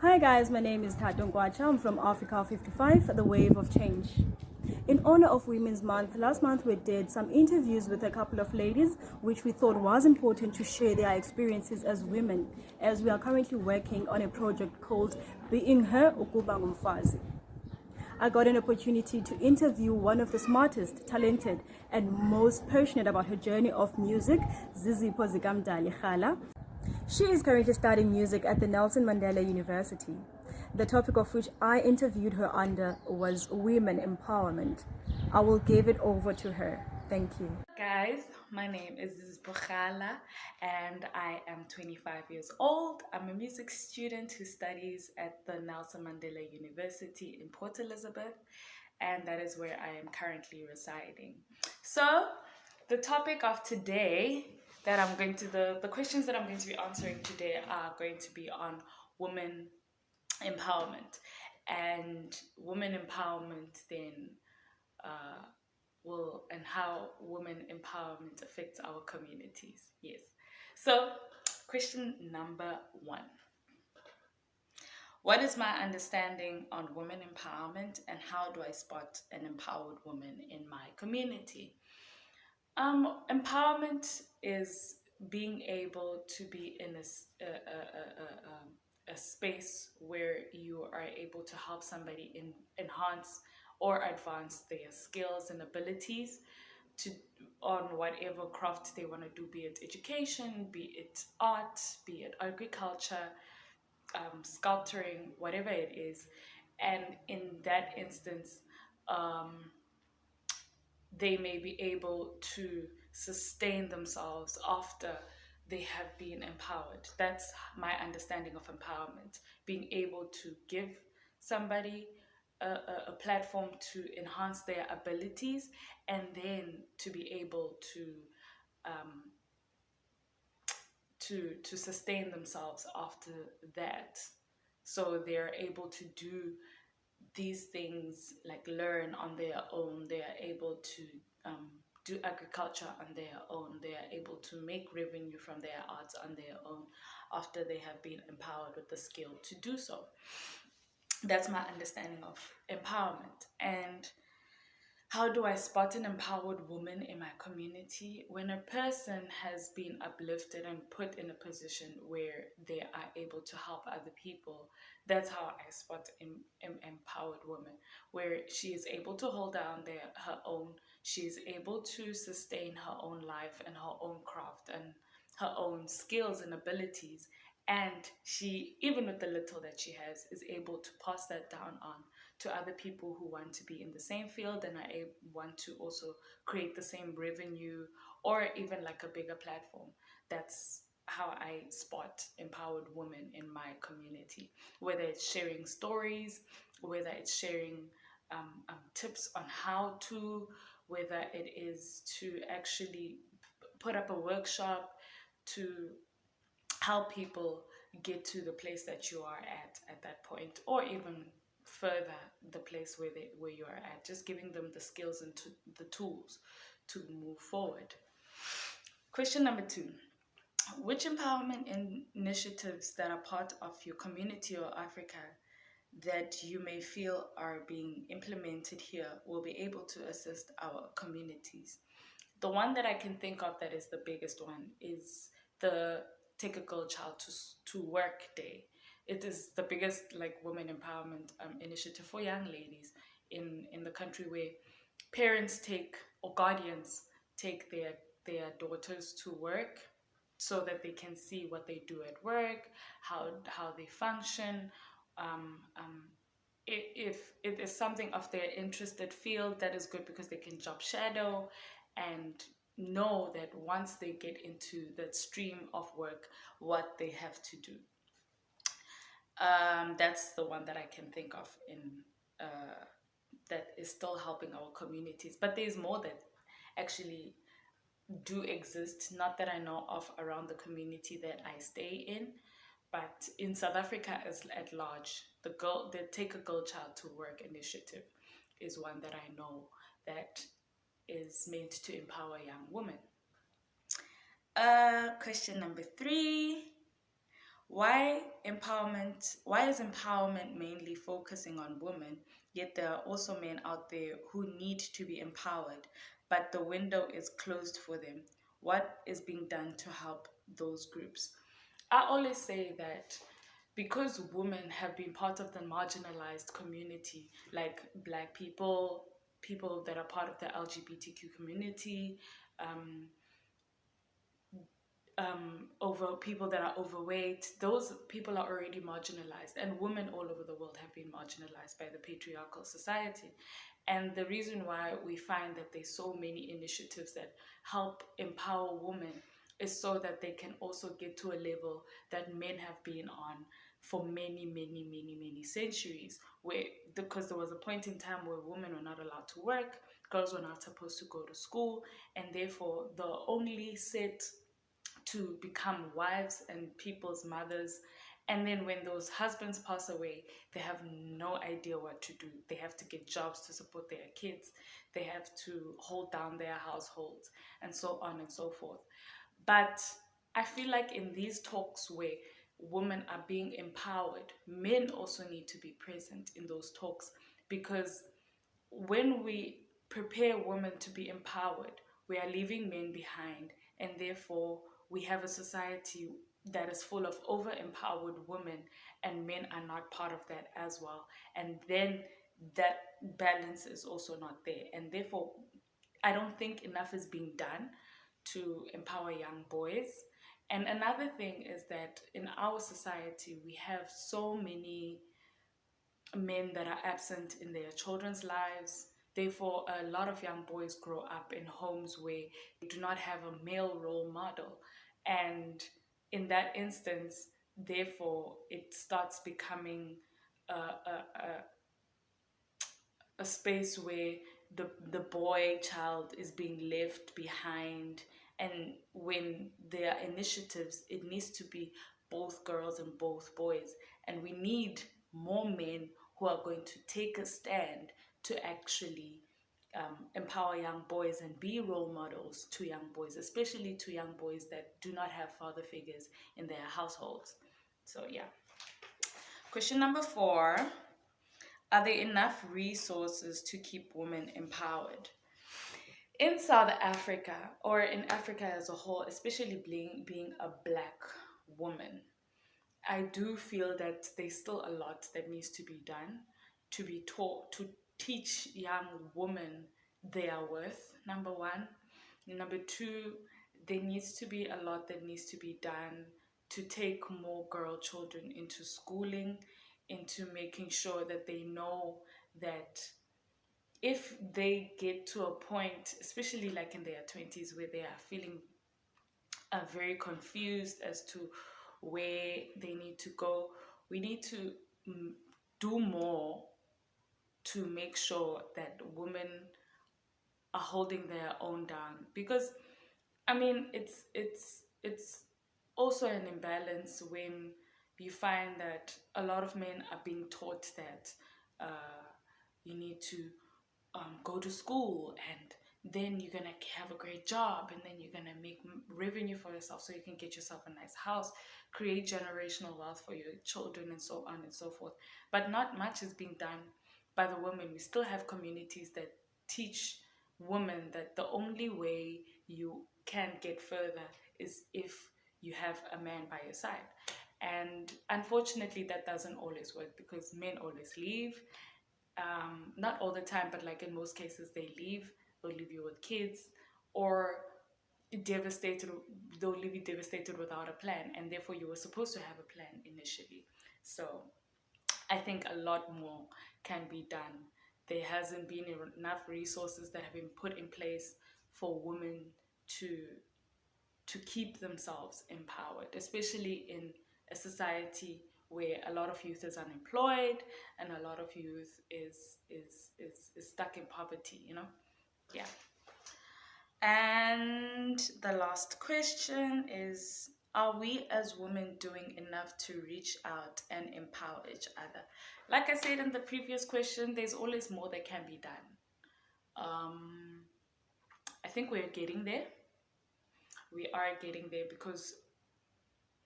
Hi guys, my name is Tatung Gwacha. I'm from Africa 55, the Wave of Change. In honor of Women's Month, last month we did some interviews with a couple of ladies, which we thought was important to share their experiences as women, as we are currently working on a project called Being Her Ukuba Ngumfazi. I got an opportunity to interview one of the smartest, talented, and most passionate about her journey of music, Zizipho Zikamdali Khala. She is currently studying music at the Nelson Mandela University. The topic of which I interviewed her under was women empowerment. I will give it over to her. Thank you. Guys, my name is Zizbukhala and I am 25 years old. I'm a music student who studies at the Nelson Mandela University in Port Elizabeth, and that is where I am currently residing. So, the topic of today the questions that I'm going to be answering today are going to be on women empowerment. And women empowerment then uh, and how women empowerment affects our communities. Yes. So, question number one. What is my understanding on women empowerment and how do I spot an empowered woman in my community? Empowerment is being able to be in a space where you are able to help somebody enhance or advance their skills and abilities to on whatever craft they want to do, be it education, be it art, be it agriculture, sculpturing, whatever it is. And in that instance, um, they may be able to sustain themselves after they have been empowered. That's my understanding of empowerment, being able to give somebody a platform to enhance their abilities and then to be able um, to sustain themselves after that, so they're able to do these things, like learn on their own. They are able to do agriculture on their own. They are able to make revenue from their arts on their own after they have been empowered with the skill to do so. That's my understanding of empowerment. And how do I spot an empowered woman in my community? When a person has been uplifted and put in a position where they are able to help other people, that's how I spot an empowered woman, where she is able to hold down her own, she is able to sustain her own life and her own craft and her own skills and abilities. And she, even with the little that she has, is able to pass that down on to other people who want to be in the same field and want to also create the same revenue or even like a bigger platform. That's how I spot empowered women in my community, whether it's sharing stories, whether it's sharing tips on how to, whether it is to actually put up a workshop to help people get to the place that you are at that point, or even further the place where you are at, just giving them the skills and the tools to move forward. Question number two. Which empowerment initiatives that are part of your community or Africa that you may feel are being implemented here will be able to assist our communities? The one that I can think of that is the biggest one is the Take a Girl Child to Work Day. It is the biggest like women empowerment initiative for young ladies in the country, where parents take, or guardians take their daughters to work so that they can see what they do at work, how they function. Um, um, if it is something of their interested field, that is good because they can job shadow and know that once they get into that stream of work, what they have to do. That's the one that I can think of in that is still helping our communities. But there's more that actually do exist, not that I know of around the community that I stay in, but in South Africa as at large, the Take a Girl Child to Work initiative is one that I know that is meant to empower young women. Question number three. Why is empowerment mainly focusing on women, yet there are also men out there who need to be empowered, but the window is closed for them? What is being done to help those groups? I always say that because women have been part of the marginalized community, like black people, people that are part of the LGBTQ community, um, over people that are overweight, those people are already marginalized, and women all over the world have been marginalized by the patriarchal society. And the reason why we find that there's so many initiatives that help empower women is so that they can also get to a level that men have been on for many, many, many, many centuries. Where because there was a point in time where women were not allowed to work, girls were not supposed to go to school, and therefore the only set to become wives and people's mothers. And then when those husbands pass away, they have no idea what to do. They have to get jobs to support their kids, they have to hold down their households, and so on and so forth. But I feel like in these talks where women are being empowered, men also need to be present in those talks, because when we prepare women to be empowered, we are leaving men behind, and therefore we have a society that is full of over empowered women, and men are not part of that as well. And then that balance is also not there, and therefore I don't think enough is being done to empower young boys. And another thing is that in our society, we have so many men that are absent in their children's lives. Therefore, a lot of young boys grow up in homes where they do not have a male role model. And in that instance, therefore, it starts becoming a space where the boy child is being left behind. And when there are initiatives, it needs to be both girls and both boys, and we need more men who are going to take a stand to actually empower young boys and be role models to young boys, especially to young boys that do not have father figures in their households. So yeah. Question number 4: are there enough resources to keep women empowered? In South Africa, or in Africa as a whole, especially being a black woman, I do feel that there's still a lot that needs to be done to be taught, to teach young women their worth, number one. Number two, there needs to be a lot that needs to be done to take more girl children into schooling, into making sure that they know that if they get to a point, especially like in their 20s, where they are feeling very confused as to where they need to go, we need to mm, do more to make sure that women are holding their own down. Because I mean, it's also an imbalance when you find that a lot of men are being taught that you need to go to school, and then you're gonna have a great job, and then you're gonna make revenue for yourself so you can get yourself a nice house, create generational wealth for your children, and so on and so forth. But not much is being done by the women. We still have communities that teach women that the only way you can get further is if you have a man by your side. And unfortunately, that doesn't always work, because men always leave. Not all the time, but like in most cases, they leave. They'll leave you with kids, or devastated. They'll leave you devastated without a plan, and therefore you were supposed to have a plan initially. So I think a lot more can be done. There hasn't been enough resources that have been put in place for women to keep themselves empowered, especially in a society where a lot of youth is unemployed, and a lot of youth is stuck in poverty, you know? Yeah. And the last question is, are we as women doing enough to reach out and empower each other? Like I said in the previous question, there's always more that can be done. I think we're getting there. We are getting there, because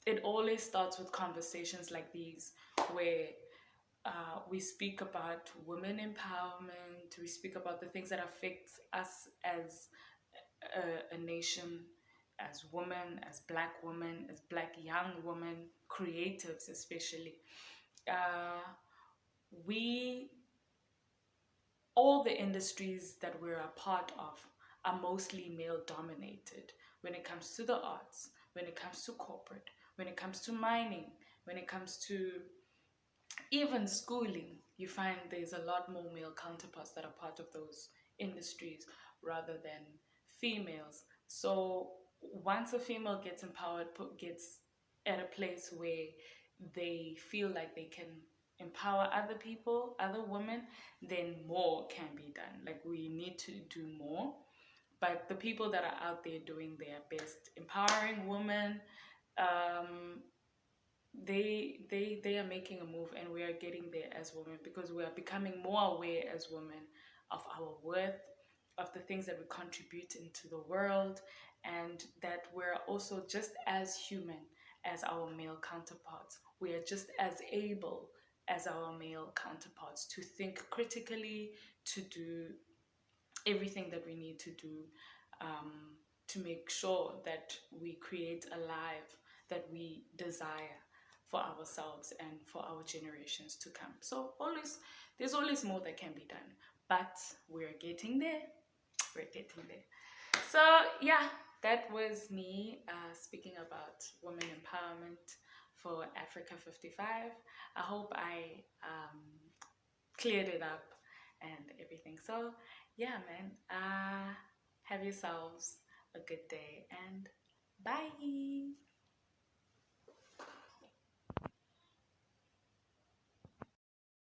it always starts with conversations like these, where we speak about women empowerment, we speak about the things that affect us as a nation, as women, as black young women, creatives especially. Uh, we all the industries that we're a part of are mostly male dominated when it comes to the arts, when it comes to corporate, when it comes to mining, when it comes to even schooling. You find there's a lot more male counterparts that are part of those industries rather than females. So once a female gets empowered, gets at a place where they feel like they can empower other people, other women, then more can be done. Like, we need to do more. But the people that are out there doing their best, empowering women, um, they are making a move, and we are getting there as women, because we are becoming more aware as women of our worth, of the things that we contribute into the world, and that we're also just as human as our male counterparts. We are just as able as our male counterparts to think critically, to do everything that we need to do, to make sure that we create a life that we desire for ourselves and for our generations to come. So always, there's always more that can be done, but we're getting there. We're getting there. So yeah, that was me speaking about women empowerment for Africa 55. I hope I cleared it up and everything. So yeah, man, have yourselves a good day, and bye.